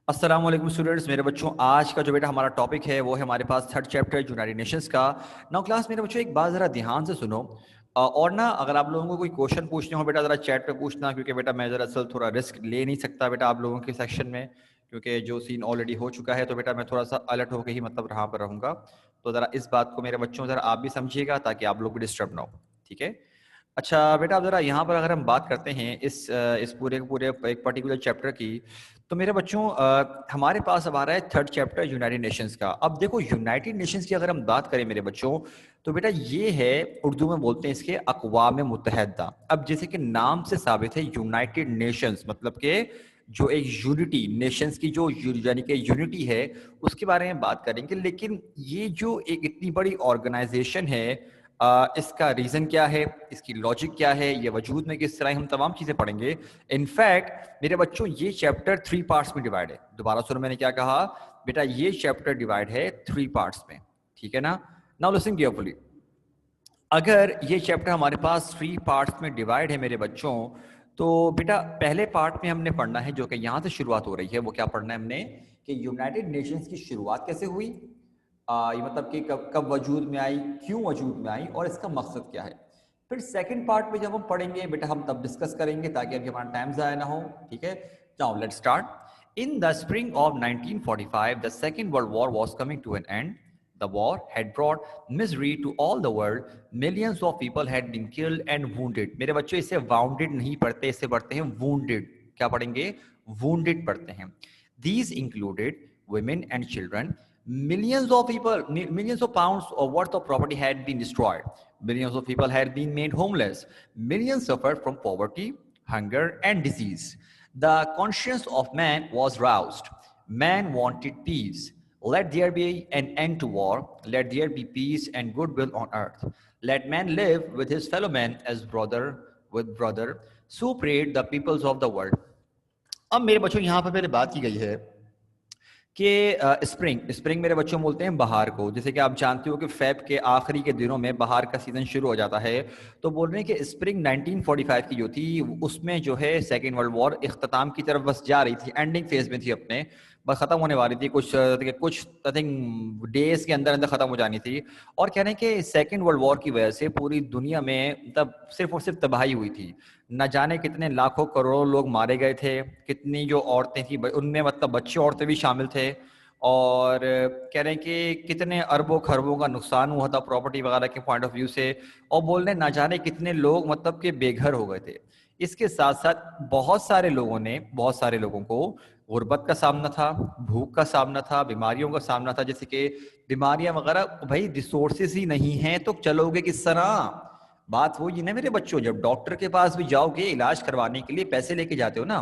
अस्सलाम वालेकुम स्टूडेंट्स, मेरे बच्चों। आज का जो बेटा हमारा टॉपिक है वो है हमारे पास थर्ड चैप्टर यूनाइटेड नेशंस का। नाउ क्लास मेरे बच्चों, एक बात ज़रा ध्यान से सुनो। और ना अगर आप लोगों को कोई क्वेश्चन पूछने हो बेटा ज़रा चैट पे पूछना, क्योंकि बेटा मैं दरअसल थोड़ा रिस्क ले नहीं सकता बेटा आप लोगों के सेक्शन में, क्योंकि जो सीन ऑलरेडी हो चुका है। तो बेटा मैं थोड़ा सा अलर्ट होकर ही मतलब यहाँ पर रहूँगा। तो ज़रा इस बात को मेरे बच्चों ज़रा आप भी समझिएगा, ताकि आप लोग भी डिस्टर्ब ना हो, ठीक है। अच्छा बेटा, अब ज़रा यहाँ पर अगर हम बात करते हैं इस पूरे के पूरे एक पर्टिकुलर चैप्टर की, तो मेरे बच्चों हमारे पास अब आ रहा है थर्ड चैप्टर यूनाइटेड नेशंस का। अब देखो, यूनाइटेड नेशंस की अगर हम बात करें मेरे बच्चों, तो बेटा ये है, उर्दू में बोलते हैं इसके अक़वाम मुत्तहिदा। अब जैसे कि नाम से साबित है, यूनाइटेड नेशंस मतलब कि जो एक यूनिटी, नेशंस की जो यानी कि यूनिटी है, उसके बारे में बात करेंगे। लेकिन ये जो एक इतनी बड़ी ऑर्गेनाइजेशन है, इसका रीज़न क्या है, इसकी लॉजिक क्या है, ये वजूद में किस तरह, हम तमाम चीज़ें पढ़ेंगे। इनफैक्ट मेरे बच्चों, ये चैप्टर 3 पार्ट्स में डिवाइड है। दोबारा सुनो मैंने क्या कहा बेटा, ये चैप्टर डिवाइड है 3 पार्ट्स में, ठीक है ना। Now listen carefully. अगर ये चैप्टर हमारे पास 3 पार्ट्स में डिवाइड है मेरे बच्चों, तो बेटा पहले पार्ट में हमने पढ़ना है, जो कि यहाँ से शुरुआत हो रही है, वो क्या पढ़ना है हमने, कि यूनाइटेड नेशंस की शुरुआत कैसे हुई, ये मतलब कि कब कब वजूद में आई, क्यों वजूद में आई, और इसका मकसद क्या है। फिर सेकंड पार्ट में जब हम पढ़ेंगे बेटा, हम तब डिस्कस करेंगे, ताकि अभी हमारा टाइम ज़ाया ना हो, ठीक है। Now let's start. In the spring of 1945 the second world war was coming to an end. The war had brought misery to all the world. Millions of people had been killed and wounded. मेरे बच्चों, इसे wounded नहीं पढ़ते, इसे पढ़ते हैं wounded. क्या पढ़ेंगे? Wounded पढ़ते हैं. These included women and children. Millions of people, millions of pounds of worth of property had been destroyed. Millions of people had been made homeless. Millions suffered from poverty, hunger, and disease. The conscience of man was roused. Man wanted peace. Let there be an end to war. Let there be peace and goodwill on earth. Let man live with his fellow man as brother with brother. So prayed the peoples of the world. अब मेरे बच्चों, यहाँ पर पहले बात की गई है कि स्प्रिंग स्प्रिंग मेरे बच्चों बोलते हैं बहार को। जैसे कि आप जानते हो कि फेब के आखिरी के दिनों में बहार का सीजन शुरू हो जाता है। तो बोल रहे हैं कि स्प्रिंग 1945 की जो थी, उसमें जो है सेकेंड वर्ल्ड वॉर इख्तिताम की तरफ बस जा रही थी, एंडिंग फेज में थी अपने, बस ख़त्म होने वाली थी। कुछ आई थिंक डेज के अंदर अंदर ख़त्म हो जानी थी। और कह रहे हैं कि सेकेंड वर्ल्ड वॉर की वजह से पूरी दुनिया में तब सिर्फ और सिर्फ तबाही हुई थी। न जाने कितने लाखों करोड़ों लोग मारे गए थे, कितनी जो औरतें थी उनमें मतलब बच्चे औरतें भी शामिल थे। और कह रहे हैं कि कितने अरबों खरबों का नुकसान हुआ था प्रॉपर्टी वगैरह के पॉइंट ऑफ व्यू से। और बोल रहे ना जाने कितने लोग मतलब कि बेघर हो गए थे। इसके साथ साथ बहुत सारे लोगों को गुर्बत का सामना था, भूख का सामना था, बीमारियों का सामना था। जैसे कि बीमारियां वगैरह, भाई रिसोर्सेज ही नहीं हैं तो चलोगे किस तरह। बात वो ही ना मेरे बच्चों, जब डॉक्टर के पास भी जाओगे इलाज करवाने के लिए पैसे लेके जाते हो ना,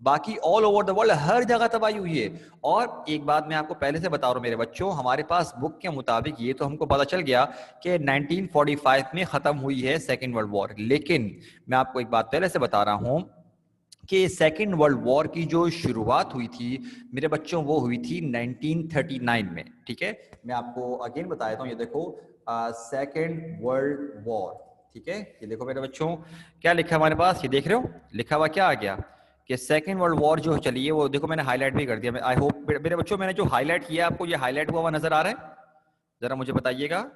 बाकी ऑल ओवर द वर्ल्ड हर जगह तबाही हुई है। और एक बात मैं आपको पहले से बता रहा हूं मेरे बच्चों, हमारे पास बुक के मुताबिक ये तो हमको पता चल गया कि 1945 में खत्म हुई है सेकेंड वर्ल्ड वॉर। लेकिन मैं आपको एक बात पहले से बता रहा हूं कि सेकेंड वर्ल्ड वॉर की जो शुरुआत हुई थी मेरे बच्चों, वो हुई थी 1939 में, ठीक है। मैं आपको अगेन बता देता हूँ, ये देखो सेकेंड वर्ल्ड वॉर, ठीक है। ये देखो मेरे बच्चों क्या लिखा है हमारे पास, ये देख रहे हो लिखा हुआ क्या आ गया कि सेकेंड वर्ल्ड वॉर जो चली है, वो देखो मैंने हाईलाइट भी कर दिया। आई होप मेरे बच्चों, मैंने जो हाईलाइट किया आपको ये हाईलाइट हुआ नजर आ रहा है, जरा मुझे बताइएगा।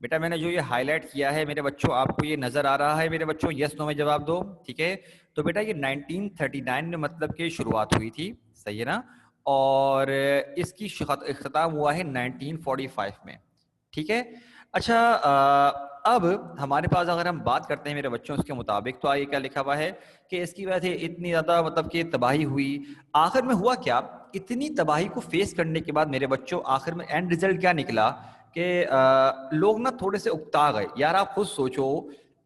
बेटा मैंने जो ये हाईलाइट किया है मेरे बच्चों, आपको ये नजर आ रहा है मेरे बच्चों? यस नो में जवाब दो, ठीक है। तो बेटा ये 1939 में मतलब कि शुरुआत हुई थी, सही है ना। और इसकी इख्तिताम हुआ है 1945 में, ठीक है। अच्छा, अब हमारे पास अगर हम बात करते हैं मेरे बच्चों उसके मुताबिक, तो आगे क्या लिखा हुआ है कि इसकी वजह से इतनी ज़्यादा मतलब कि तबाही हुई। आखिर में हुआ क्या, इतनी तबाही को फेस करने के बाद मेरे बच्चों आखिर में एंड रिजल्ट क्या निकला कि लोग ना थोड़े से उकता गए। यार आप खुद सोचो,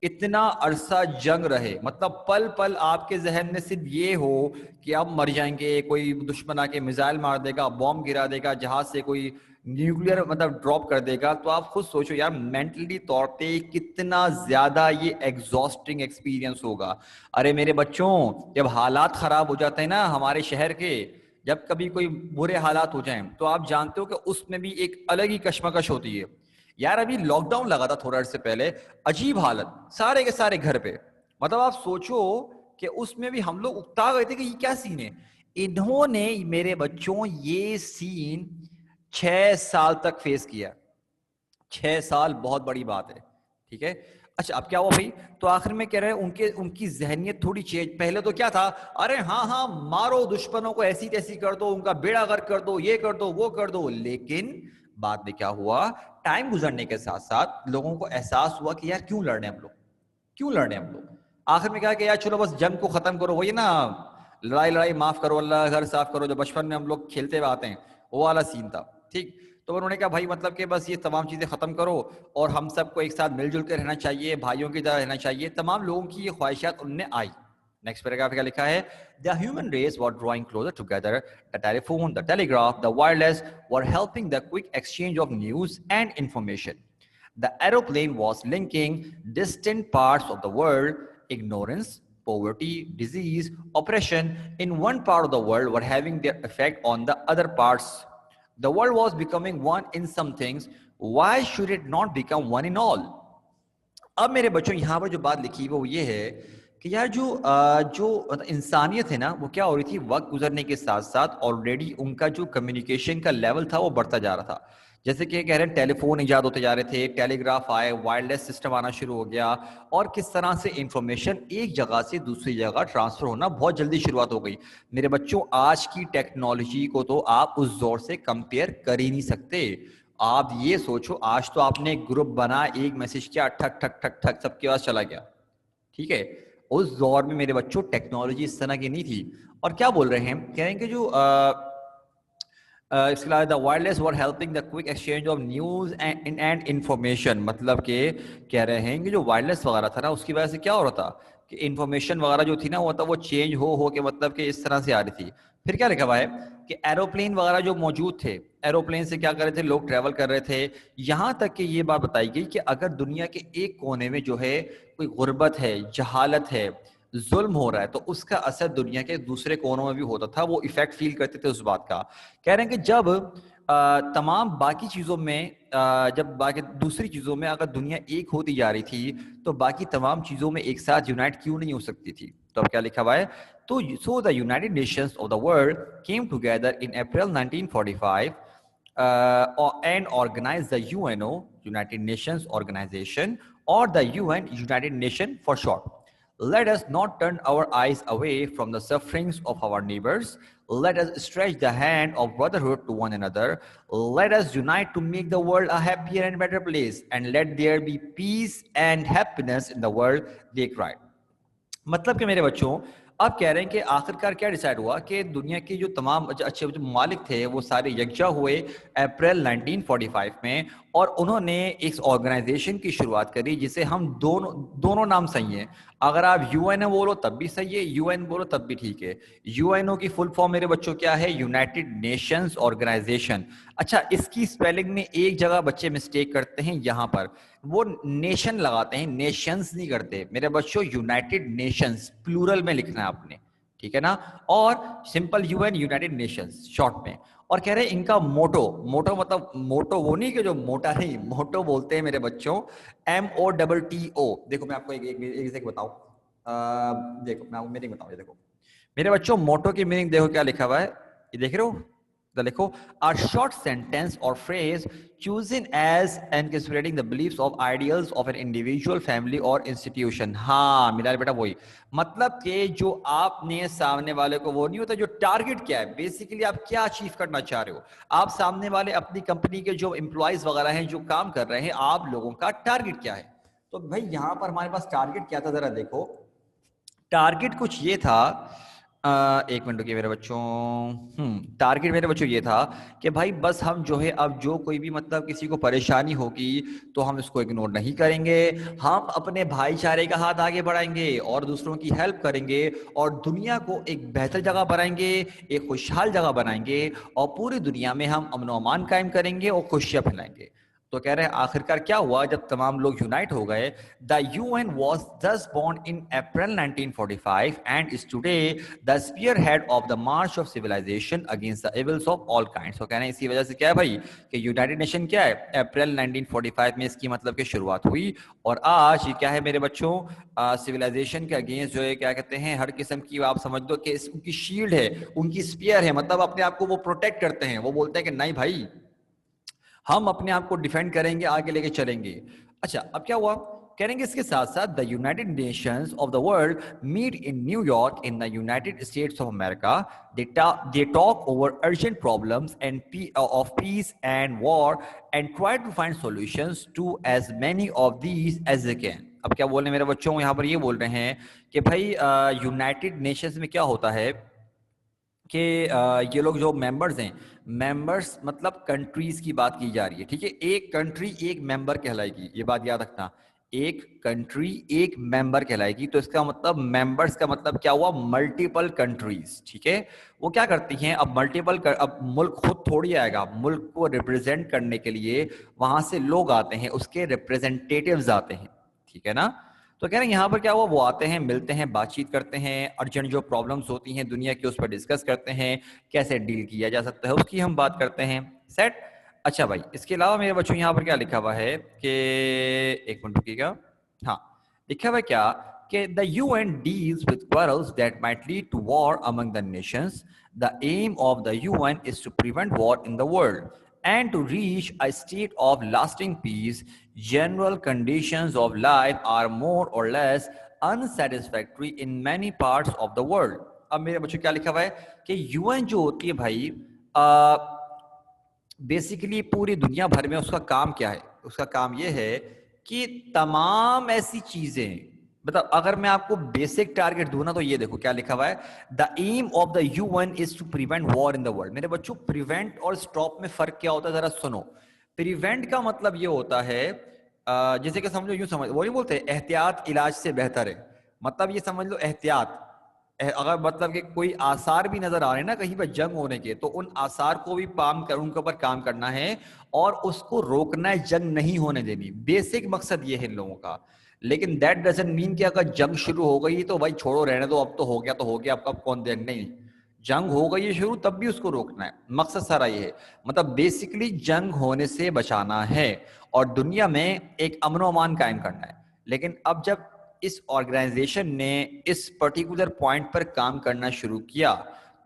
इतना अरसा जंग रहे, मतलब पल पल आपके जहन में सिर्फ ये हो कि अब मर जाएंगे, कोई दुश्मन आके मिसाइल मार देगा, बॉम्ब गिरा देगा, जहाज से कोई न्यूक्लियर मतलब ड्रॉप कर देगा। तो आप खुद सोचो यार, मेंटली तौर पे कितना ज्यादा ये एग्जॉस्टिंग एक्सपीरियंस होगा। अरे मेरे बच्चों, जब हालात खराब हो जाते हैं ना हमारे शहर के, जब कभी कोई बुरे हालात हो जाएं, तो आप जानते हो कि उसमें भी एक अलग ही कश्मकश होती है। यार अभी लॉकडाउन लगा था थोड़ा से पहले, अजीब हालत, सारे के सारे घर पे। मतलब आप सोचो कि उसमें भी हम लोग उकता गए थे कि ये क्या सीन है। इन्होंने मेरे बच्चों ये सीन 6 साल तक फेस किया। 6 साल बहुत बड़ी बात है, ठीक है। अच्छा अब क्या हुआ भाई, तो आखिर में कह रहे हैं उनकी जहनियत थोड़ी चेंज। पहले तो क्या था, अरे हाँ हाँ मारो दुश्मनों को, ऐसी तैसी कर दो, उनका बेड़ा गर्क कर दो, ये कर दो वो कर दो। लेकिन बाद में क्या हुआ, टाइम गुजरने के साथ साथ लोगों को एहसास हुआ कि यार क्यों लड़ रहे हैं हम लोग, क्यों लड़ रहे हैं हम लोग। आखिर में क्या कि यार चलो बस जंग को खत्म करो, वही ना, लड़ाई लड़ाई माफ करो अल्लाह घर साफ करो, जो बचपन में हम लोग खेलते हुए आते हैं वो वाला सीन था, ठीक। तो उन्होंने कहा भाई मतलब कि बस ये तमाम चीजें खत्म करो और हम सबको एक साथ मिलजुल कर रहना चाहिए, भाइयों की तरह रहना चाहिए। तमाम लोगों की ये ख्वाहिशात उनने आई। नेक्स्ट पैराग्राफ क्या लिखा है, the human race were drawing closer together, the telephone, the telegraph, the wireless were helping the quick exchange of news and information. The aeroplane was linking distant parts of the world. Ignorance, poverty, disease, oppression in one part of the world were having their effect on the other parts. The world was becoming one in some things. Why should it not become one in all? अब मेरे बच्चों यहाँ पर जो बात लिखी वो ये है कि यार जो इंसानियत है ना, वो क्या हो रही थी, वक्त गुजरने के साथ साथ ऑलरेडी उनका जो कम्युनिकेशन का लेवल था वो बढ़ता जा रहा था। जैसे कि कह रहे हैं टेलीफोन इजाद होते जा रहे थे, टेलीग्राफ आए, वायरलेस सिस्टम आना शुरू हो गया, और किस तरह से इंफॉर्मेशन एक जगह से दूसरी जगह ट्रांसफर होना बहुत जल्दी शुरुआत हो गई। मेरे बच्चों आज की टेक्नोलॉजी को तो आप उस दौर से कंपेयर कर ही नहीं सकते। आप ये सोचो, आज तो आपने एक ग्रुप बना, एक मैसेज किया, ठक ठक ठक ठक सबके पास चला गया, ठीक है। उस दौर में मेरे बच्चों टेक्नोलॉजी इस तरह की नहीं थी। और क्या बोल रहे हैं, कह रहे हैं कि जो इसके अलावा the wireless were helping the quick exchange of news and information, मतलब कि कह रहे हैं कि जो वायरलेस वगैरह था ना, उसकी वजह से क्या हो रहा था कि इंफॉर्मेशन वगैरह जो थी ना वो चेंज हो के मतलब कि इस तरह से आ रही थी। फिर क्या लिखा हुआ है कि एरोप्लेन वगैरह जो मौजूद थे, एरोप्लेन से क्या कर रहे थे, लोग ट्रेवल कर रहे थे। यहां तक कि ये बात बताई गई कि अगर दुनिया के एक कोने में जो है कोई गुर्बत है, जहालत है, जुल्म हो रहा है, तो उसका असर दुनिया के दूसरे कोनों में भी होता था, वो इफेक्ट फील करते थे उस बात का। कह रहे हैं कि जब तमाम बाकी चीजों में जब बाकी दूसरी चीजों में अगर दुनिया एक होती जा रही थी, तो बाकी तमाम चीजों में एक साथ यूनाइट क्यों नहीं हो सकती थी। तो अब क्या लिखा हुआ है, तो सो the United Nations of the world came together in April 1945 and organized the UNO, United Nations Organization, or the UN, United Nation for short. Let us not turn our eyes away from the sufferings of our neighbors. Let us stretch the hand of brotherhood to one another. Let us unite to make the world a happier and better place. And let there be peace and happiness in the world, they cried. मतलब कि मेरे बच्चों, अब कह रहे हैं कि आखिरकार क्या डिसाइड हुआ कि दुनिया के जो तमाम अच्छे जो ममालिक थे वो सारे यकजा हुए अप्रैल 1945 में, और उन्होंने एक ऑर्गेनाइजेशन की शुरुआत करी जिसे हम दोनों नाम सही हैं। अगर आप यूएनओ बोलो तब भी सही है, यूएन बोलो तब भी ठीक है। यूएनओ की फुल फॉर्म मेरे बच्चों क्या है, यूनाइटेड नेशंस ऑर्गेनाइजेशन। अच्छा, इसकी स्पेलिंग में एक जगह बच्चे मिस्टेक करते हैं, यहां पर वो नेशन लगाते हैं, नेशंस नहीं करते मेरे बच्चों। यूनाइटेड नेशंस प्लूरल में लिखना है आपने, ठीक है ना, और simple UN, United Nations short में। और कह रहे हैं इनका मोटो, मोटो मतलब मोटो वो नहीं कि जो मोटा नहीं, मोटो बोलते हैं मेरे बच्चों MOTTO। देखो मैं आपको एक बताऊं, देखो मैं आपको मीनिंग बताऊं, ये देखो मेरे बच्चों, मोटो की मीनिंग देखो क्या लिखा हुआ है, ये देख रहे हो, तो लिखो a short sentence or phrase chosen as encapsulating the beliefs of ideals of an individual, family or institution। हाँ मेरा बेटा वही, मतलब कि जो आपने सामने वाले को, वो नहीं होता जो टारगेट क्या है, बेसिकली आप क्या अचीव करना चाह रहे हो। आप सामने वाले अपनी कंपनी के जो एम्प्लॉयज वगैरह हैं जो काम कर रहे हैं, आप लोगों का टारगेट क्या है। तो भाई यहां पर हमारे पास टारगेट क्या था, जरा देखो। टारगेट कुछ ये था, एक मिनट रुकिए मेरे बच्चों। टारगेट मेरे बच्चों ये था कि भाई बस हम जो है, अब जो कोई भी मतलब किसी को परेशानी होगी तो हम इसको इग्नोर नहीं करेंगे, हम अपने भाईचारे का हाथ आगे बढ़ाएंगे और दूसरों की हेल्प करेंगे और दुनिया को एक बेहतर जगह बनाएंगे, एक खुशहाल जगह बनाएंगे, और पूरी दुनिया में हम अमन व अमान कायम करेंगे और खुशियां फैलाएंगे। तो कह रहे हैं आखिरकार क्या हुआ जब तमाम लोग यूनाइट हो गए. The UN was thus born in April 1945 and is today the spearhead of the march of civilization against the evils of all kinds. तो कह रहे हैं इसी वजह से क्या है भाई कि यूनाइटेड नेशन क्या है, अप्रैल 1945 में इसकी मतलब की शुरुआत हुई और आज ये क्या है मेरे बच्चों, सिविलाइजेशन के अगेंस्ट जो है क्या कहते हैं हर किस्म की आप समझ दो कि उनकी शील्ड है, उनकी स्पीयर है, मतलब अपने आप को वो प्रोटेक्ट करते हैं. वो बोलते हैं कि नहीं भाई हम अपने आप को डिफेंड करेंगे, आगे लेके चलेंगे. अच्छा अब क्या हुआ, करेंगे इसके साथ साथ the United Nations of the world meet in New York in the United States of America. They talk over urgent problems and of peace and war and try to find solutions to as many of these as they can. अब क्या बोल रहे हैं मेरे बच्चों, यहाँ पर ये बोल रहे हैं कि भाई यूनाइटेड नेशंस में क्या होता है कि ये लोग जो मेंबर्स हैं, मेंबर्स मतलब कंट्रीज की बात की जा रही है, ठीक है. एक कंट्री एक मेंबर कहलाएगी, ये बात याद रखना. एक कंट्री एक मेंबर कहलाएगी, तो इसका मतलब मेंबर्स का मतलब क्या हुआ, मल्टीपल कंट्रीज, ठीक है. वो क्या करती हैं, अब अब मुल्क खुद थोड़ी आएगा, मुल्क को रिप्रेजेंट करने के लिए वहां से लोग आते हैं, उसके रिप्रेजेंटेटिव्स आते हैं, ठीक है ना. तो कह रहे हैं यहाँ पर क्या हुआ, वो आते हैं, मिलते हैं, बातचीत करते हैं, अर्जेंट जो प्रॉब्लम्स होती हैं दुनिया की उस पर डिस्कस करते हैं, कैसे डील किया जा सकता है उसकी हम बात करते हैं. सेट. अच्छा भाई इसके अलावा मेरे बच्चों यहाँ पर क्या लिखा हुआ है कि एक मिनट रुकिएगा, हाँ लिखा हुआ है क्या कि the UN deals with quarrels that might lead to war among the nations. The aim of the UN is to prevent war in the world and to reach a state of lasting peace. General conditions of life are more or less unsatisfactory in many parts of the world. अब मेरे बच्चों क्या लिखा हुआ है कि UN जो होती है भाई बेसिकली पूरी दुनिया भर में उसका काम क्या है, उसका काम ये है कि तमाम ऐसी चीजें, मतलब अगर मैं आपको बेसिक टारगेट दूं ना तो ये देखो क्या लिखा हुआ है, the aim of the UN is to prevent war in the world. मेरे बच्चों प्रिवेंट और स्टॉप में फर्क क्या होता है जरा सुनो. प्रिवेंट का मतलब ये होता है जैसे कि समझो यूं समझ, वो नहीं बोलते एहतियात इलाज से बेहतर है, मतलब ये समझ लो एहतियात, अगर मतलब कि कोई आसार भी नजर आ रहे हैं ना कहीं पर जंग होने के, तो उन आसार को भी उनके ऊपर काम करना है और उसको रोकना है, जंग नहीं होने देनी. बेसिक मकसद ये है इन लोगों का. लेकिन दैट डजंट मीन कि अगर जंग शुरू हो गई तो भाई छोड़ो रहने दो, अब तो हो गया तो हो गया, अब कौन देख, नहीं, जंग हो गई है शुरू तब भी उसको रोकना है. मकसद सारा ये है, मतलब बेसिकली जंग होने से बचाना है और दुनिया में एक अमन अमान कायम करना है. लेकिन अब जब इस ऑर्गेनाइजेशन ने इस पर्टिकुलर पॉइंट पर काम करना शुरू किया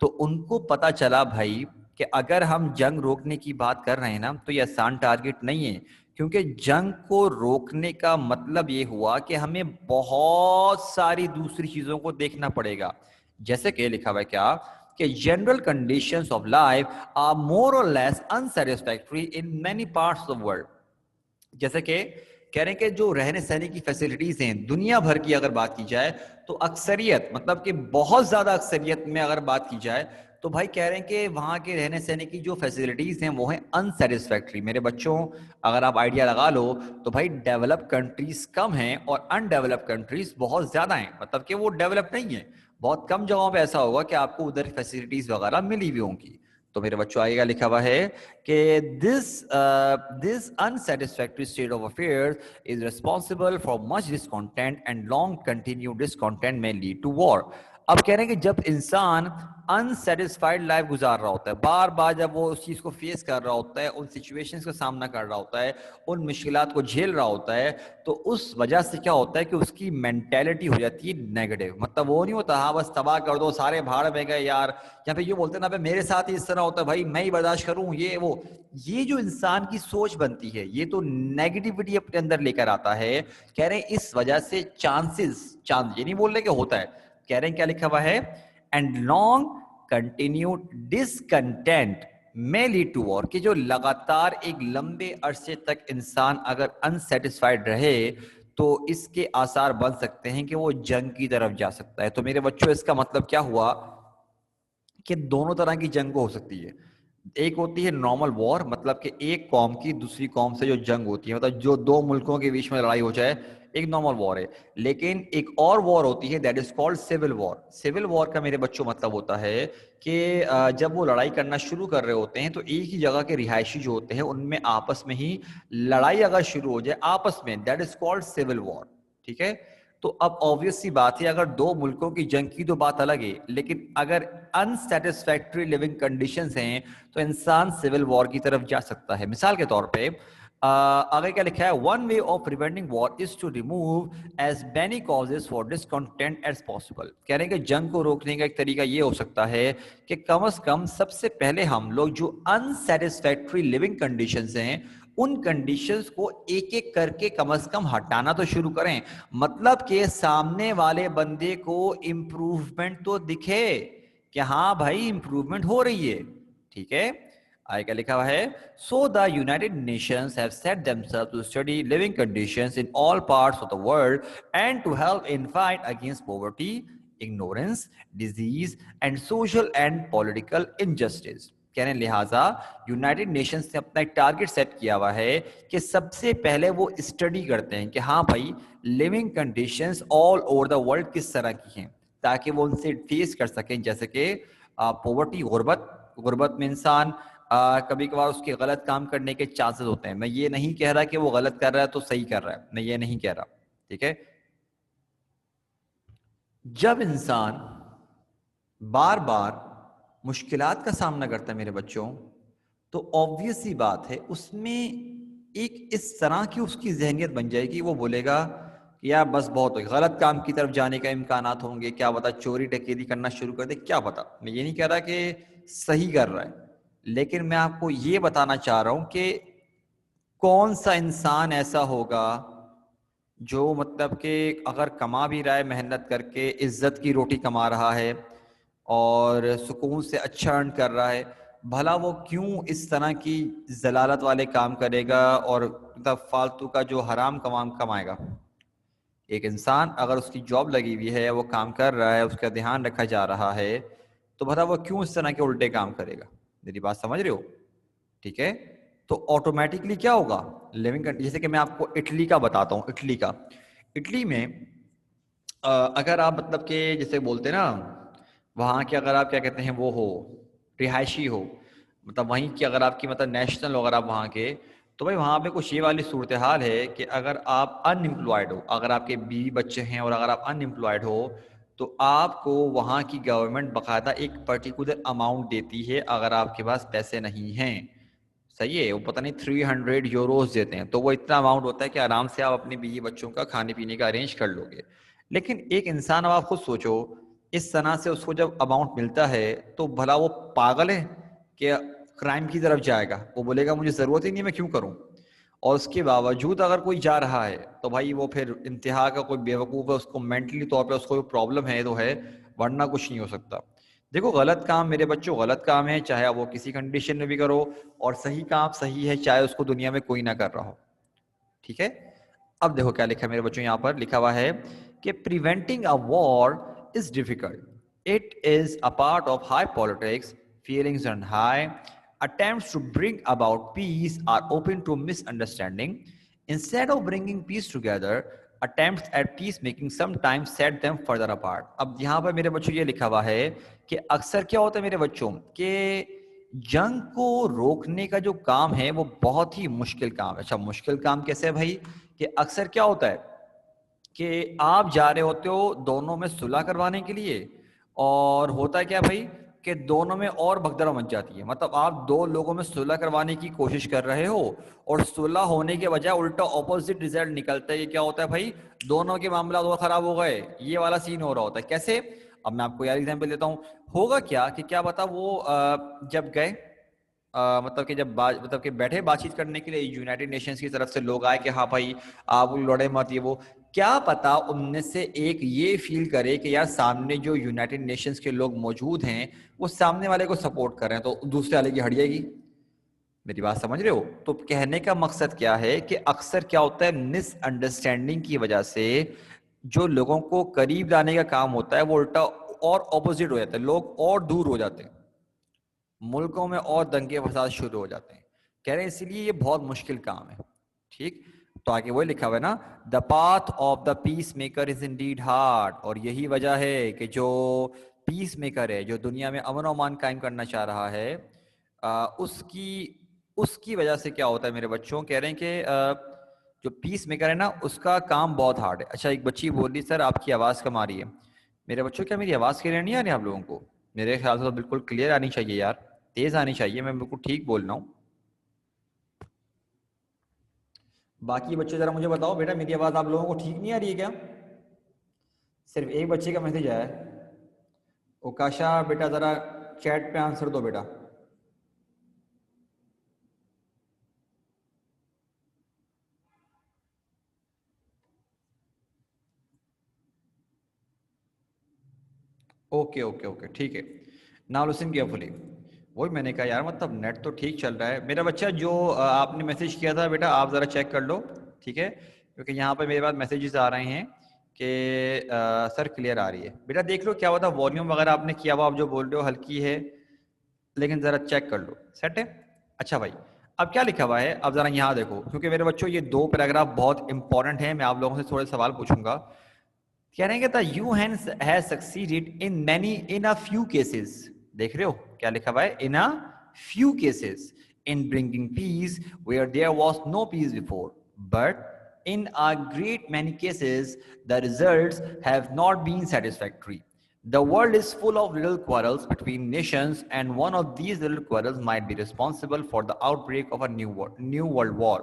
तो उनको पता चला भाई कि अगर हम जंग रोकने की बात कर रहे हैं ना तो ये आसान टारगेट नहीं है, क्योंकि जंग को रोकने का मतलब ये हुआ कि हमें बहुत सारी दूसरी चीजों को देखना पड़ेगा. जैसे कि लिखा हुआ है क्या कि general conditions of life are more or less unsatisfactory in many parts of the world. जैसे कि कह रहे हैं कि जो रहने सहने की फैसिलिटीज हैं दुनिया भर की अगर बात की जाए तो अक्सरियत, मतलब कि बहुत ज्यादा अक्सरियत में अगर बात की जाए तो भाई कह रहे हैं कि वहां के रहने सहने की जो फैसिलिटीज हैं वो हैं अनसेटिस्फैक्टरी. मेरे बच्चों अगर आप आइडिया लगा लो तो भाई डेवलप कंट्रीज कम हैं और अनडेवलप कंट्रीज बहुत ज्यादा हैं, मतलब कि वो डेवलप नहीं है. बहुत कम जगहों पे ऐसा होगा कि आपको उधर फैसिलिटीज वगैरह मिली हुई होंगी. तो मेरे बच्चों आगे लिखा हुआ है कि this unsatisfactory state of affairs is responsible for much discontent and long continued discontent may lead to war. अब कह रहे हैं कि जब इंसान अनसेटिस्फाइड लाइफ गुजार रहा होता है, बार बार जब वो उस चीज को फेस कर रहा होता है, उन सिचुएशंस का सामना कर रहा होता है, उन मुश्किलात को झेल रहा होता है, तो उस वजह से क्या होता है कि उसकी मेंटेलिटी हो जाती है नेगेटिव. मतलब वो नहीं होता हाँ बस तबाह कर दो सारे भाड़ में गए यार, या फिर ये बोलते ना मेरे साथ ही इस तरह होता है भाई मैं ही बर्दाश्त करूं ये वो. ये जो इंसान की सोच बनती है ये तो नेगेटिविटी अपने अंदर लेकर आता है. कह रहे हैं इस वजह से चांस ये नहीं बोल रहे कि होता है, कह रहे हैं क्या लिखा हुआ है, and long continued discontent may lead to war, कि जो लगातार एक लंबे अरसे तक इंसान अगर अनसेटिस्फाइड रहे तो इसके आसार बन सकते हैं कि वो जंग की तरफ जा सकता है. तो मेरे बच्चों इसका मतलब क्या हुआ कि दोनों तरह की जंग हो सकती है. एक होती है नॉर्मल वॉर, मतलब कि एक कौम की दूसरी कौम से जो जंग होती है, मतलब जो दो मुल्कों के बीच में लड़ाई हो जाए, एक नॉर्मल वॉर है। लेकिन एक और वॉर होती है that is called civil war. Civil war का मेरे बच्चों मतलब होता है कि जब वो लड़ाई करना शुरू कर रहे होते हैं तो एक ही जगह के रिहायशी जो होते हैं उनमें आपस में ही लड़ाई अगर शुरू हो जाए आपस में, that is called civil war. ठीक है, तो अब ऑब्वियस सी बात है, अगर दो मुल्कों की जंग की तो बात अलग है, लेकिन अगर अनसेटिस्फैक्टरी लिविंग कंडीशंस हैं तो इंसान सिविल वॉर की तरफ जा सकता है। मिसाल के तौर पे आगे क्या लिखा है, one way of preventing war is to remove as many causes for discontent as possible. कह रहे हैं कि जंग को रोकने का एक तरीका ये हो सकता है कि कम से कम सबसे पहले हम लोग जो अनसेटिस्फैक्टरी लिविंग कंडीशंस हैं उन कंडीशंस को एक एक करके कम से कम हटाना तो शुरू करें। मतलब कि सामने वाले बंदे को इंप्रूवमेंट तो दिखे कि हाँ भाई इंप्रूवमेंट हो रही है। ठीक है, आगे क्या लिखा हुआ है, so the United Nations have set themselves to study living conditions in all parts of the world and to help in fight against poverty, ignorance, disease and social and political injustice. कहने लिहाजा United Nations ने अपना एक target set किया हुआ है कि सबसे पहले वो स्टडी करते हैं कि हाँ भाई living conditions all over the world किस तरह की हैं, ताकि वो उनसे फेस कर सकें। जैसे कि पॉवर्टी, गुर्बत में इंसान कभी कभार उसके गलत काम करने के चांसेस होते हैं। मैं ये नहीं कह रहा कि वो गलत कर रहा है तो सही कर रहा है, मैं ये नहीं कह रहा। ठीक है, जब इंसान बार बार मुश्किलात का सामना करता है मेरे बच्चों, तो ऑब्वियस सी बात है उसमें एक इस तरह की उसकी जहनियत बन जाएगी, वो बोलेगा कि यार बस बहुत हो, गलत काम की तरफ जाने का इम्कानात होंगे, क्या पता चोरी डकैती करना शुरू कर दे, क्या पता। मैं ये नहीं कह रहा कि सही कर रहा है, लेकिन मैं आपको ये बताना चाह रहा हूं कि कौन सा इंसान ऐसा होगा जो मतलब कि अगर कमा भी रहा है मेहनत करके, इज्जत की रोटी कमा रहा है और सुकून से अच्छा अर्न कर रहा है, भला वो क्यों इस तरह की जलालत वाले काम करेगा और मतलब फालतू का जो हराम कमाएगा। एक इंसान अगर उसकी जॉब लगी हुई है, वो काम कर रहा है, उसका ध्यान रखा जा रहा है, तो भला वो क्यों इस तरह के उल्टे काम करेगा। मेरी बात समझ रहे हो? ठीक है, तो ऑटोमेटिकली क्या होगा, लिविंग, जैसे कि मैं आपको इटली का बताता हूँ। इटली में अगर आप मतलब के जैसे बोलते हैं ना, वहाँ के अगर आप क्या कहते हैं वो हो, रिहायशी हो, मतलब वहीं की अगर आपकी मतलब नेशनल हो अगर आप वहाँ के, तो भाई वहाँ पे कुछ ये वाली सूरत हाल है कि अगर आप अनएम्प्लॉयड हो, अगर आपके बीवी बच्चे हैं और अगर आप अनएम्प्लॉयड हो, तो आपको वहाँ की गवर्नमेंट बाकायदा एक पर्टिकुलर अमाउंट देती है अगर आपके पास पैसे नहीं हैं। सही है, वो पता नहीं 300 यूरोज देते हैं, तो वो इतना अमाउंट होता है कि आराम से आप अपनी बीवी बच्चों का खाने पीने का अरेंज कर लोगे। लेकिन एक इंसान, अब आप खुद सोचो, इस तरह से उसको जब अमाउंट मिलता है तो भला वो पागल है कि क्राइम की तरफ जाएगा? वो बोलेगा मुझे ज़रूरत ही नहीं, मैं क्यों करूं? और उसके बावजूद अगर कोई जा रहा है तो भाई वो फिर इंतहा का कोई बेवकूफ़ है, उसको मेंटली तौर पे उसको प्रॉब्लम है तो है, वरना कुछ नहीं हो सकता। देखो गलत काम मेरे बच्चों गलत काम है, चाहे आप वो किसी कंडीशन में भी करो, और सही काम सही है चाहे उसको दुनिया में कोई ना कर रहा हो। ठीक है, अब देखो क्या लिखा है मेरे बच्चों, यहां पर लिखा हुआ है कि preventing a war is difficult, it is a part of high politics, feelings and high attempts to bring about peace are open to misunderstanding. Instead of bringing peace together, attempts at peacemaking sometimes set them further apart. अब यहाँ पर मेरे बच्चों ये लिखा हुआ है कि अक्सर क्या होता है मेरे बच्चों कि जंग को रोकने का जो काम है वो बहुत ही मुश्किल काम है। अच्छा, मुश्किल काम कैसे है भाई? कि अक्सर क्या होता है कि आप जा रहे होते हो दोनों में सुलह करवाने के लिए, और होता है क्या भाई कि दोनों में और भगदड़ मच जाती है। मतलब आप दो लोगों में सुलह करवाने की कोशिश कर रहे हो और सुलह होने के बजाय उल्टा ऑपोजिट रिजल्ट निकलता है। ये क्या होता है भाई, दोनों के मामला और खराब हो गए, ये वाला सीन हो रहा होता है। कैसे? अब मैं आपको यार एग्जाम्पल देता हूँ। होगा क्या कि क्या बता वो जब गए मतलब कि जब मतलब कि बैठे बातचीत करने के लिए यूनाइटेड नेशंस की तरफ से लोग आए कि हाँ भाई आप लड़े मत, ये वो, क्या पता उनमें से एक ये फील करे कि यार सामने जो यूनाइटेड नेशंस के लोग मौजूद हैं वो सामने वाले को सपोर्ट कर रहे हैं, तो दूसरे वाले की हट जाएगी। मेरी बात समझ रहे हो? तो कहने का मकसद क्या है कि अक्सर क्या होता है, मिसअंडरस्टैंडिंग की वजह से जो लोगों को करीब लाने का काम होता है वो उल्टा और ऑपोजिट हो जाता है, लोग और दूर हो जाते हैं, मुल्कों में और दंगे फसाद शुरू हो जाते हैं। कह रहे हैं इसलिए ये बहुत मुश्किल काम है। ठीक, तो आगे वही लिखा हुआ है ना, the path of the peace maker is Indeed hard. और यही वजह है कि जो पीस मेकर है, जो दुनिया में अमन और अमान कायम करना चाह रहा है, उसकी उसकी वजह से क्या होता है मेरे बच्चों, कह रहे हैं कि जो पीस मेकर है ना, उसका काम बहुत हार्ड है। अच्छा, एक बच्ची बोल रही सर आपकी आवाज़ कम आ रही है। मेरे बच्चों क्या मेरी आवाज़ क्लियर नहीं आ रही आप लोगों को? मेरे ख्याल से तो बिल्कुल क्लियर आनी चाहिए यार, तेज़ आनी चाहिए, मैं बिल्कुल ठीक बोल रहा हूँ। बाकी बच्चे ज़रा मुझे बताओ बेटा, मेरी आवाज़ आप लोगों को ठीक नहीं आ रही है क्या? सिर्फ एक बच्चे का मैसेज आया है। ओकाशा बेटा ज़रा चैट पे आंसर दो बेटा। ओके ओके ओके, ठीक है। Now listen carefully. वही मैंने कहा यार, मतलब नेट तो ठीक चल रहा है। मेरा बच्चा जो आपने मैसेज किया था बेटा, आप ज़रा चेक कर लो, ठीक है? क्योंकि यहाँ पर मेरे पास मैसेजेस आ रहे हैं कि सर क्लियर आ रही है। बेटा देख लो क्या हुआ था, वॉल्यूम वगैरह आपने किया हुआ, आप जो बोल रहे हो हल्की है, लेकिन ज़रा चेक कर लो, सेट है? अच्छा भाई, अब क्या लिखा हुआ है, अब ज़रा यहाँ देखो, क्योंकि मेरे बच्चों ये दो पैराग्राफ बहुत इंपॉर्टेंट हैं, मैं आप लोगों से थोड़े सवाल पूछूंगा। कह रहे हैं कि you has succeeded in many in a few cases. देख रहे हो क्या लिखा हुआ है, in a few cases in bringing peace where there was no peace before, but in a great many cases the results have not been satisfactory. The world is full of little quarrels between nations, and one of these little quarrels might be responsible for the outbreak of a new world war.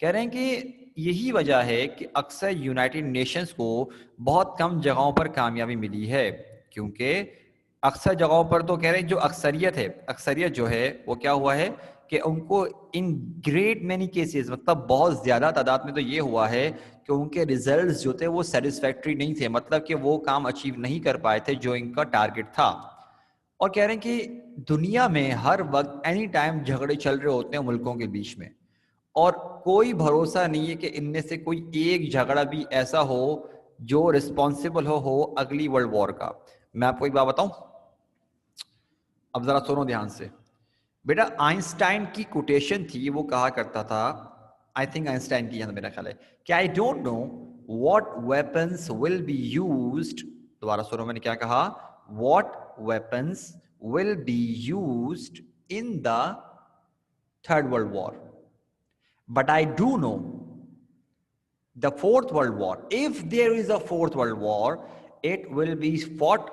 कह रहे हैं कि यही वजह है कि अक्सर United Nations को बहुत कम जगहों पर कामयाबी मिली है, क्योंकि अक्सर जगहों पर तो कह रहे हैं जो अक्सरियत है, अक्सरियत जो है वो क्या हुआ है कि उनको इन ग्रेट मैनी केसेस, मतलब बहुत ज़्यादा तादाद में तो ये हुआ है कि उनके रिजल्ट्स जो थे वो सेटिस्फैक्ट्री नहीं थे, मतलब कि वो काम अचीव नहीं कर पाए थे जो इनका टारगेट था। और कह रहे हैं कि दुनिया में हर वक्त एनी टाइम झगड़े चल रहे होते हैं मुल्कों के बीच में, और कोई भरोसा नहीं है कि इनमें से कोई एक झगड़ा भी ऐसा हो जो रिस्पॉन्सिबल हो अगली वर्ल्ड वॉर का। मैं आपको एक बात बताऊं, अब जरा सुनो ध्यान से बेटा। आइंस्टाइन की कोटेशन थी, वो कहा करता था, आई थिंक आइंस्टाइन की, मेरा ख्याल है कि I don't know what weapons will be used. दोबारा सुनो मैंने क्या कहा, what weapons will be used in the third world war, but I do know the fourth world war, if there is a fourth world war, it will be fought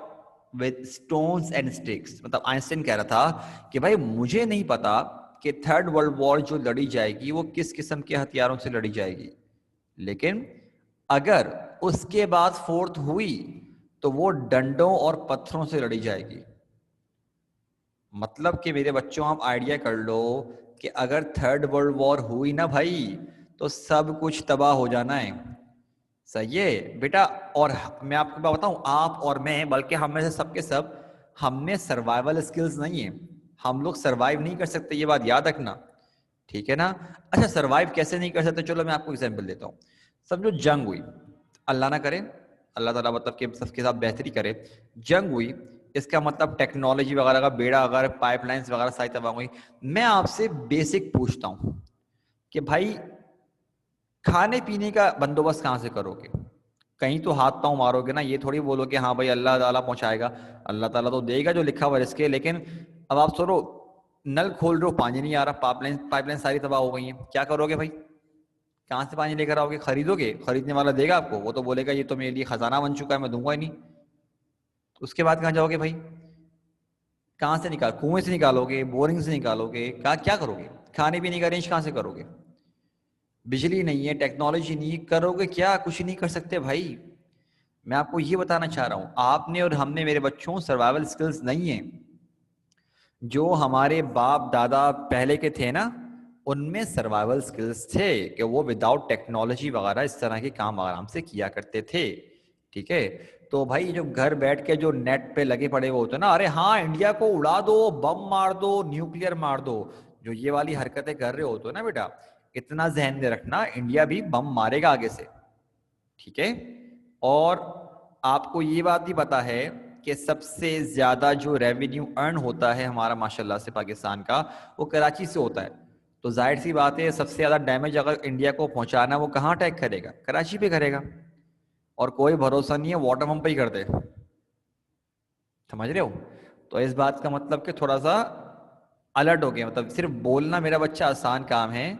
with stones and sticks। मतलब Einstein कह रहा था कि भाई मुझे नहीं पता कि थर्ड वर्ल्ड वॉर जो लड़ी जाएगी वो किस किस्म के हथियारों से लड़ी जाएगी, लेकिन अगर उसके बाद फोर्थ हुई तो वो डंडों और पत्थरों से लड़ी जाएगी। मतलब कि मेरे बच्चों आप आइडिया कर लो कि अगर थर्ड वर्ल्ड वॉर हुई ना भाई, तो सब कुछ तबाह हो जाना है। सही है बेटा? और मैं आपको बात बताऊं, आप और मैं, बल्कि हम में से सबके सब, हमने सर्वाइवल स्किल्स नहीं है, हम लोग सर्वाइव नहीं कर सकते, ये बात याद रखना, ठीक है ना? अच्छा, सर्वाइव कैसे नहीं कर सकते, चलो मैं आपको एग्जांपल देता हूँ। समझो जंग हुई, अल्लाह ना करे, अल्लाह ताला मतलब कि सबके साथ बेहतरी करे, जंग हुई, इसका मतलब टेक्नोलॉजी वगैरह का बेड़ा, अगर पाइपलाइंस वगैरह सारी तबाह हुई। मैं आपसे बेसिक पूछता हूँ कि भाई खाने पीने का बंदोबस्त कहाँ से करोगे? कहीं तो हाथ पांव मारोगे ना, ये थोड़ी बोलोगे हाँ भाई अल्लाह ताला पहुंचाएगा, अल्लाह ताला तो देगा जो लिखा हुआ है इसके। लेकिन अब आप सोचो, नल खोल रहे हो पानी नहीं आ रहा, पाइपलाइन पाइपलाइन सारी तबाह हो गई है, क्या करोगे भाई? कहाँ से पानी लेकर आओगे? खरीदोगे? खरीदने वाला देगा आपको? वो तो बोलेगा ये तो मेरे लिए खजाना बन चुका है, मैं दूंगा ही नहीं। उसके बाद कहाँ जाओगे भाई? कहाँ से निकाल, कुएं से निकालोगे, बोरिंग से निकालोगे, कहाँ क्या करोगे? खाने पीने का अरेंज कहाँ से करोगे? बिजली नहीं है, टेक्नोलॉजी नहीं है, करोगे क्या? कुछ नहीं कर सकते भाई। मैं आपको ये बताना चाह रहा हूँ, आपने और हमने मेरे बच्चों सर्वाइवल स्किल्स नहीं है जो हमारे बाप दादा पहले के थे ना, उनमें सर्वाइवल स्किल्स थे कि वो विदाउट टेक्नोलॉजी वगैरह इस तरह के काम आराम से किया करते थे, ठीक है? तो भाई जो घर बैठ के जो नेट पे लगे पड़े वो होते ना, अरे हाँ इंडिया को उड़ा दो, बम मार दो, न्यूक्लियर मार दो, जो ये वाली हरकतें कर रहे होते ना बेटा, इतना जहन में रखना, इंडिया भी बम मारेगा आगे से, ठीक है? और आपको ये बात भी पता है कि सबसे ज्यादा जो रेवेन्यू अर्न होता है हमारा माशाल्लाह से पाकिस्तान का, वो कराची से होता है। तो जाहिर सी बात है सबसे ज़्यादा डैमेज अगर इंडिया को पहुंचाना वो कहाँ अटैक करेगा, कराची पे करेगा, और कोई भरोसा नहीं है वाटर पंप पे ही कर दे। समझ रहे हो? तो इस बात का मतलब कि थोड़ा सा अलर्ट हो गया, मतलब सिर्फ बोलना मेरा बच्चा आसान काम है,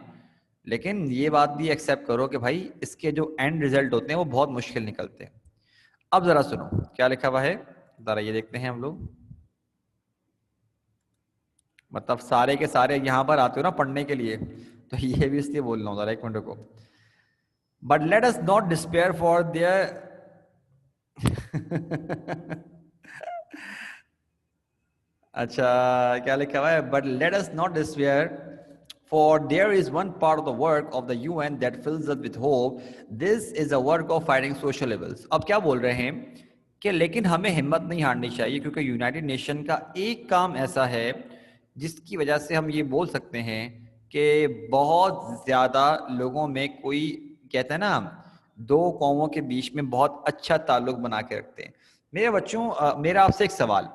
लेकिन ये बात भी एक्सेप्ट करो कि भाई इसके जो एंड रिजल्ट होते हैं वो बहुत मुश्किल निकलते हैं। अब जरा सुनो क्या लिखा हुआ है, जरा ये देखते हैं हम लोग। मतलब सारे के सारे यहाँ पर आते हो ना पढ़ने के लिए, तो ये भी इसलिए बोल रहा हूँ, जरा एक मिनट को। But let us not despair for there अच्छा क्या लिखा हुआ है, but let us not despair for there is one part of the work of the UN that fills us with hope, this is a work of fighting social evils. अब क्या बोल रहे हैं कि लेकिन हमें हिम्मत नहीं हारनी चाहिए, क्योंकि यूनाइटेड नेशन का एक काम ऐसा है जिसकी वजह से हम ये बोल सकते हैं कि बहुत ज़्यादा लोगों में कोई, कहते हैं ना, दो कौमों के बीच में बहुत अच्छा ताल्लुक बना के रखते हैं। मेरे बच्चों, मेरा आपसे एक सवाल,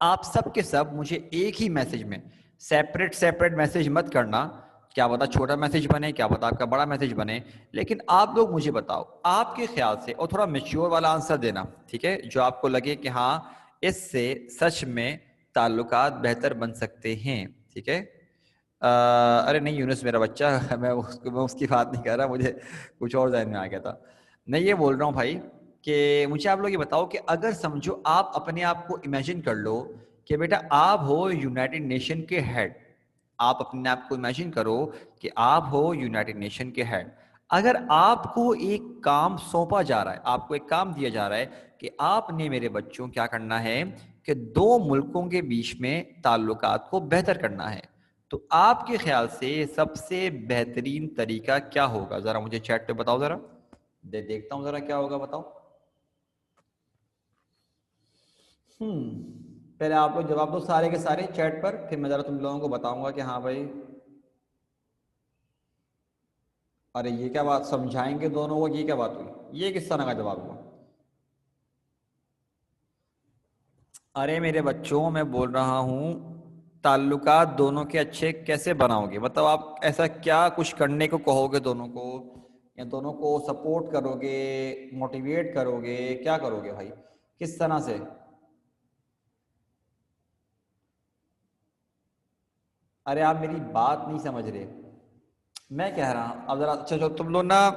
आप सब के सब मुझे एक ही मैसेज में सेपरेट सेपरेट मैसेज मत करना, क्या पता छोटा मैसेज बने, क्या पता आपका बड़ा मैसेज बने, लेकिन आप लोग मुझे बताओ आपके ख्याल से, और थोड़ा मैच्योर वाला आंसर देना, ठीक है, जो आपको लगे कि हाँ इससे सच में ताल्लुकात बेहतर बन सकते हैं, ठीक है। अरे नहीं यूनुस मेरा बच्चा मैं उसकी बात नहीं कर रहा, मुझे कुछ और ज़हन में आ गया था। मैं ये बोल रहा हूँ भाई कि मुझे आप लोग ये बताओ कि अगर समझो आप अपने आप को इमेजिन कर लो कि बेटा आप हो यूनाइटेड नेशन के हेड, आप अपने आप को इमेजिन करो कि आप हो यूनाइटेड नेशन के हेड, अगर आपको एक काम सौंपा जा रहा है, आपको एक काम दिया जा रहा है कि आपने मेरे बच्चों क्या करना है कि दो मुल्कों के बीच में ताल्लुकात को बेहतर करना है, तो आपके ख्याल से सबसे बेहतरीन तरीका क्या होगा? जरा मुझे चैट पे बताओ, जरा देखता हूं जरा क्या होगा, बताओ। पहले आप लोग जवाब दो सारे के सारे चैट पर, फिर मैं जरा तुम लोगों को बताऊंगा कि हाँ भाई। अरे ये क्या बात, समझाएंगे दोनों को, ये क्या बात हुई, ये किस तरह का जवाब हुआ? अरे मेरे बच्चों मैं बोल रहा हूँ ताल्लुकात दोनों के अच्छे कैसे बनाओगे, मतलब आप ऐसा क्या कुछ करने को कहोगे दोनों को, या दोनों को सपोर्ट करोगे, मोटिवेट करोगे, क्या करोगे भाई, किस तरह से? अरे आप मेरी बात नहीं समझ रहे, मैं कह रहा हूँ अब जरा, अच्छा जो तुम लोग ना,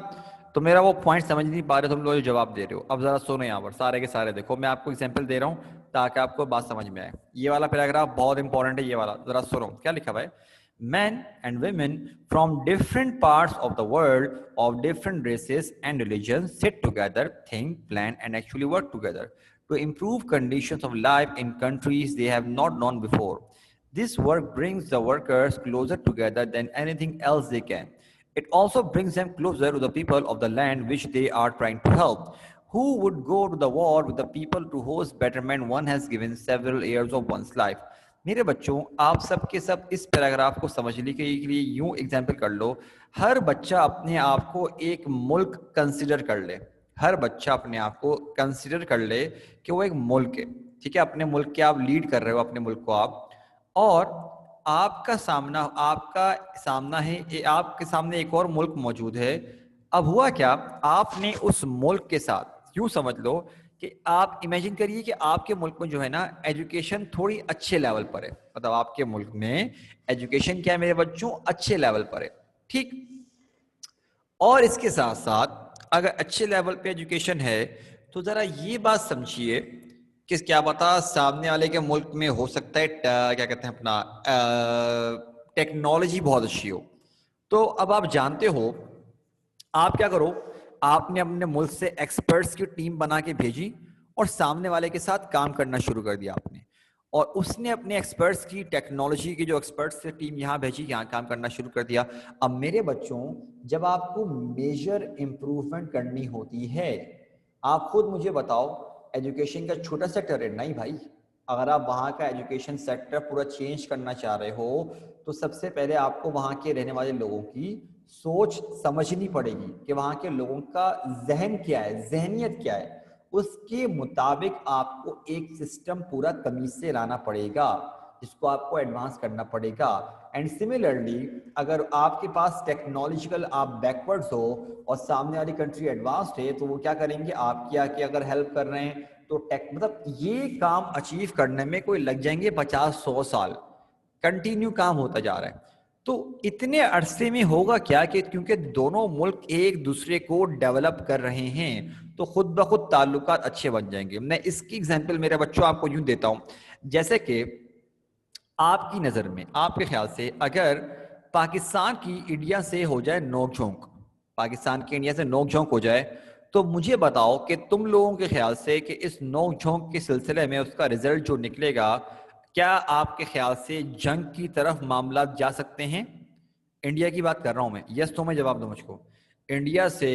तो मेरा वो पॉइंट समझ नहीं पा रहे, तुम लोग जो जवाब दे रहे हो। अब जरा सुनो यहाँ पर सारे के सारे, देखो मैं आपको एग्जांपल दे रहा हूँ ताकि आपको बात समझ में आए। ये वाला पैराग्राफ बहुत इंपॉर्टेंट है, ये वाला जरा सुनो क्या लिखा हुआ है। Men and women from different parts of the world, of different races and religions, sit together, think, plan, and actually work together to improve conditions of life in countries they have not known before. This work brings the workers closer together than anything else they can. It also brings them closer to the people of the land which they are trying to help. Who would go to the war with the people to whose betterment one has given several years of one's life? मेरे बच्चों आप सब के सब इस paragraph को समझने के लिए यूं एग्जाम्पल कर लो, हर बच्चा अपने आप को एक मुल्क कंसिडर कर ले, हर बच्चा अपने आप को कंसिडर कर ले कि वो एक मुल्क है, ठीक है, अपने मुल्क के आप लीड कर रहे हो अपने मुल्क को आप, और आपका सामना है, आपके सामने एक और मुल्क मौजूद है। अब हुआ क्या, आपने उस मुल्क के साथ, यूं समझ लो कि आप इमेजिन करिए कि आपके मुल्क में जो है ना एजुकेशन थोड़ी अच्छे लेवल पर है, मतलब आपके मुल्क में एजुकेशन क्या है मेरे बच्चों, अच्छे लेवल पर है, ठीक। और इसके साथ साथ अगर अच्छे लेवल पे एजुकेशन है तो जरा ये बात समझिए कि क्या पता सामने वाले के मुल्क में हो सकता है क्या कहते हैं अपना टेक्नोलॉजी बहुत अच्छी हो। तो अब आप जानते हो, आप क्या करो, आपने अपने मुल्क से एक्सपर्ट्स की टीम बना के भेजी और सामने वाले के साथ काम करना शुरू कर दिया आपने, और उसने अपने एक्सपर्ट्स की, टेक्नोलॉजी की जो एक्सपर्ट्स की टीम यहाँ भेजी, यहाँ काम करना शुरू कर दिया। अब मेरे बच्चों जब आपको मेजर इम्प्रूवमेंट करनी होती है, आप खुद मुझे बताओ, एजुकेशन का छोटा सेक्टर है नहीं भाई, अगर आप वहाँ का एजुकेशन सेक्टर पूरा चेंज करना चाह रहे हो तो सबसे पहले आपको वहाँ के रहने वाले लोगों की सोच समझनी पड़ेगी कि वहाँ के लोगों का जहन क्या है, जहनियत क्या है, उसके मुताबिक आपको एक सिस्टम पूरा तमीज से लाना पड़ेगा। जिसको आपको एडवांस करना पड़ेगा। एंड सिमिलरली अगर आपके पास टेक्नोलॉजिकल आप बैकवर्ड्स हो और सामने वाली कंट्री एडवांस्ड है, तो वो क्या करेंगे, आपकी आके अगर हेल्प कर रहे हैं तो टेक मतलब ये काम अचीव करने में कोई लग जाएंगे 50-100 साल, कंटिन्यू काम होता जा रहा है। तो इतने अरसे में होगा क्या कि क्योंकि दोनों मुल्क एक दूसरे को डेवलप कर रहे हैं तो खुद ब खुद ताल्लुकात अच्छे बन जाएंगे। मैं इसकी एग्जांपल मेरे बच्चों आपको यूं देता हूं, जैसे कि आपकी नज़र में, आपके ख्याल से अगर पाकिस्तान की इंडिया से हो जाए नोकझोंक, पाकिस्तान की इंडिया से नोकझोंक हो जाए, तो मुझे बताओ कि तुम लोगों के ख्याल से कि इस नोकझोंक के सिलसिले में उसका रिजल्ट जो निकलेगा, क्या आपके ख्याल से जंग की तरफ मामला जा सकते हैं? इंडिया की बात कर रहा हूं मैं, यस तो मैं जवाब दो मुझको। इंडिया से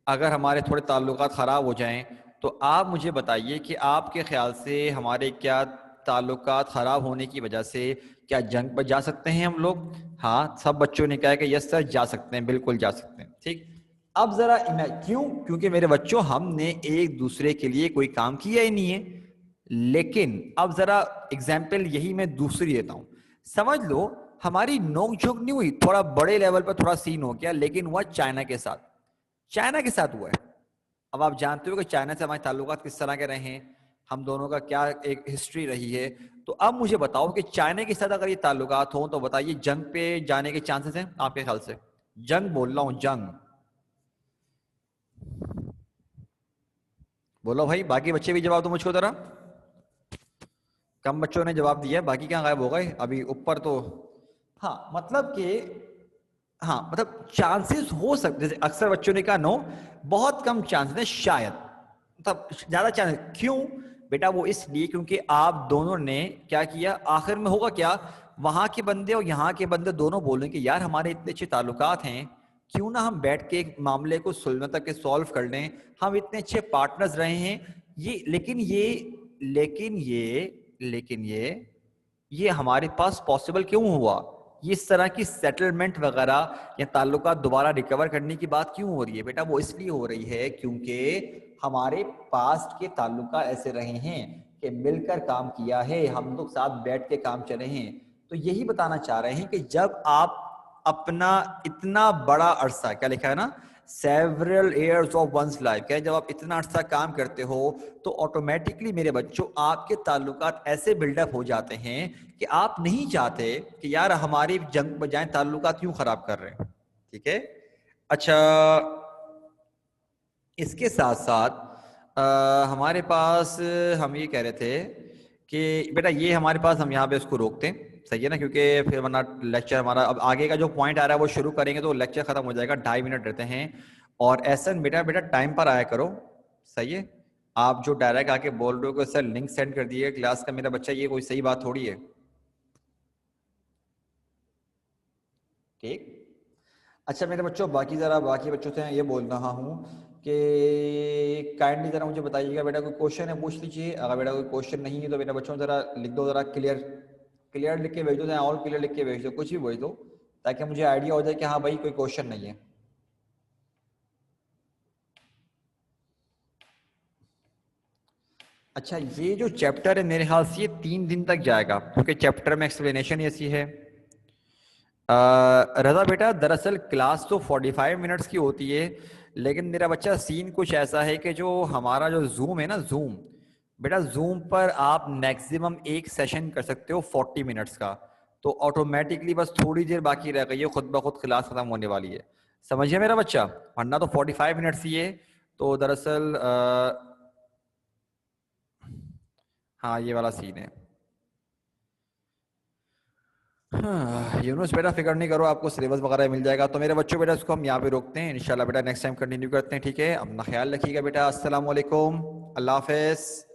अगर हमारे थोड़े ताल्लुकात ख़राब हो जाएं तो आप मुझे बताइए कि आपके ख्याल से हमारे क्या ताल्लुकात ख़राब होने की वजह से क्या जंग पर जा सकते हैं हम लोग? हाँ, सब बच्चों ने कहा कि यस सर जा सकते हैं, बिल्कुल जा सकते हैं। ठीक, अब ज़रा क्यों? क्योंकि मेरे बच्चों हमने एक दूसरे के लिए कोई काम किया ही नहीं है। लेकिन अब ज़रा एग्जाम्पल यही मैं दूसरी देता हूँ। समझ लो हमारी नोक-झोंक नहीं हुई, थोड़ा बड़े लेवल पर थोड़ा सीन हो गया, लेकिन हुआ चाइना के साथ। चाइना के साथ हुआ है। अब आप जानते हो कि चाइना से हमारे ताल्लुकात किस तरह के रहे हैं, हम दोनों का क्या एक हिस्ट्री रही है। तो अब मुझे बताओ कि चाइना के साथ अगर ये ताल्लुकात हो तो बताइए जंग पे जाने के चांसेस हैं आपके ख्याल से? जंग बोल रहा हूं, जंग। बोलो भाई, बाकी बच्चे भी जवाब दो मुझको जरा। कम बच्चों ने जवाब दिया, बाकी क्या गायब हो गए अभी ऊपर तो। हाँ मतलब कि, हाँ मतलब चांसेस हो सकते, जैसे अक्सर बच्चों ने कहा नो, बहुत कम चांसेस है शायद, मतलब ज्यादा चांसेस क्यों बेटा? वो इसलिए क्योंकि आप दोनों ने क्या किया, आखिर में होगा क्या, वहां के बंदे और यहाँ के बंदे दोनों बोलेंगे यार हमारे इतने अच्छे ताल्लुकात हैं, क्यों ना हम बैठ के एक मामले को मतलब के सॉल्व कर लें, हम इतने अच्छे पार्टनर्स रहे हैं। ये लेकिन ये हमारे पास पॉसिबल क्यों हुआ? ये इस तरह की सेटलमेंट वगैरह या ताल्लुकात दोबारा रिकवर करने की बात क्यों हो रही है बेटा? वो इसलिए हो रही है क्योंकि हमारे पास्ट के ताल्लुकात ऐसे रहे हैं कि मिलकर काम किया है, हम लोग साथ बैठ के काम चले हैं। तो यही बताना चाह रहे हैं कि जब आप अपना इतना बड़ा अरसा, क्या लिखा है ना, several years of one's life, क्या जब आप इतना अरसा काम करते हो तो ऑटोमेटिकली मेरे बच्चों आपके ताल्लुकात ऐसे बिल्डअप हो जाते हैं कि आप नहीं चाहते कि यार हमारी जंग बजाय ताल्लुकात क्यों खराब कर रहे हैं। ठीक है, अच्छा इसके साथ साथ हमारे पास हम ये कह रहे थे कि बेटा ये हमारे पास, हम यहाँ पे इसको रोकते हैं, सही है ना, क्योंकि फिर वरना लेक्चर हमारा, अब आगे का जो पॉइंट आ रहा है वो शुरू करेंगे तो लेक्चर खत्म हो जाएगा। 2.5 मिनट रहते हैं। और ऐसा बेटा बेटा टाइम पर आया करो, सही है। आप जो डायरेक्ट आके बोल रहे हो कि सर लिंक सेंड कर दिए क्लास का, मेरा बच्चा ये कोई सही बात थोड़ी है। ठीक, अच्छा मेरे बच्चों, बाकी बच्चों से ये बोल रहा हूँ कि काइंडली ज़रा मुझे बताइएगा बेटा, कोई क्वेश्चन है पूछ लीजिए, अगर बेटा कोई क्वेश्चन नहीं है तो मेरे बच्चों ज़रा लिख दो, ज़रा क्लियर क्लियर लिख के भेज दो, या ऑल क्लियर लिख के भेज दो, कुछ भी भेज दो ताकि मुझे आइडिया हो जाए कि हाँ भाई कोई क्वेश्चन नहीं है। अच्छा ये जो चैप्टर है मेरे ख्याल से ये 3 दिन तक जाएगा, क्योंकि चैप्टर में एक्सप्लेनेशन ऐसी है। रजा बेटा दरअसल क्लास तो 45 मिनट्स की होती है, लेकिन मेरा बच्चा सीन कुछ ऐसा है कि जो हमारा जो जूम है ना, जूम बेटा, जूम पर आप मैक्सिमम एक सेशन कर सकते हो 40 मिनट्स का, तो ऑटोमेटिकली बस थोड़ी देर बाकी रह गई है, खुद ब खुद क्लास खत्म होने वाली है। समझिए मेरा बच्चा, वरना तो 45 मिनट्स ही है। तो दरअसल हाँ ये वाला सीन है। हाँ यूनुस बेटा फिक्र नहीं करो, आपको सिलेबस वगैरह मिल जाएगा। तो मेरे बच्चों बेटा इसको हम यहाँ पे रोकते हैं, इंशाल्लाह बेटा नेक्स्ट टाइम कंटिन्यू करते हैं। ठीक है, अपना ख्याल रखिएगा बेटा। अस्सलाम वालेकुम, अल्लाह हाफ़िज़।